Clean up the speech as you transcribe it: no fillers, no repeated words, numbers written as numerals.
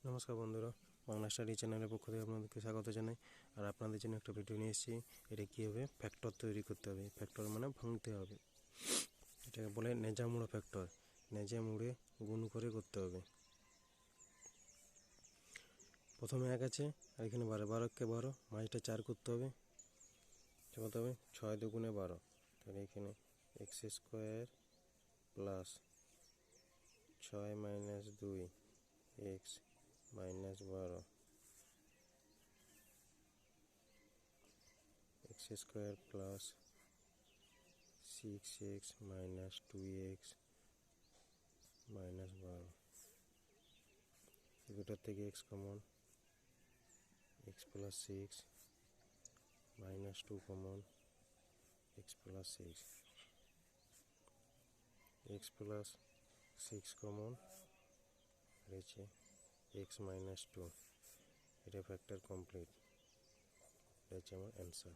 নমস্কার বন্ধুরা, বাংলা স্টাডি চ্যানেলের পক্ষ থেকে আপনাদেরকে স্বাগত জানাই। আর আপনাদের জন্য একটা ভিডিও নিয়ে এসেছি। এটা কীভাবে ফ্যাক্টর তৈরি করতে হবে। ফ্যাক্টর মানে ভাঙতে হবে। এটাকে বলে নেজা মুড়ো ফ্যাক্টর। নেজা মুড়ে গুণ করে করতে হবে। প্রথমে 1 আছে, আর এখানে 12, 12কে 12, মাঝটা 4 করতে হবে। কত হবে? 6 দুগুণে 12। তাহলে এখানে x square plus 6 minus 2 x minus 12 x square plus 6x minus 2x minus 12। দুটার থেকে x common, x plus 6 minus 2 common, x plus 6 x plus 6 common রয়েছে x মাইনাস 2। এটা ফ্যাক্টর কমপ্লিট। এটা হচ্ছে আমার অ্যান্সার।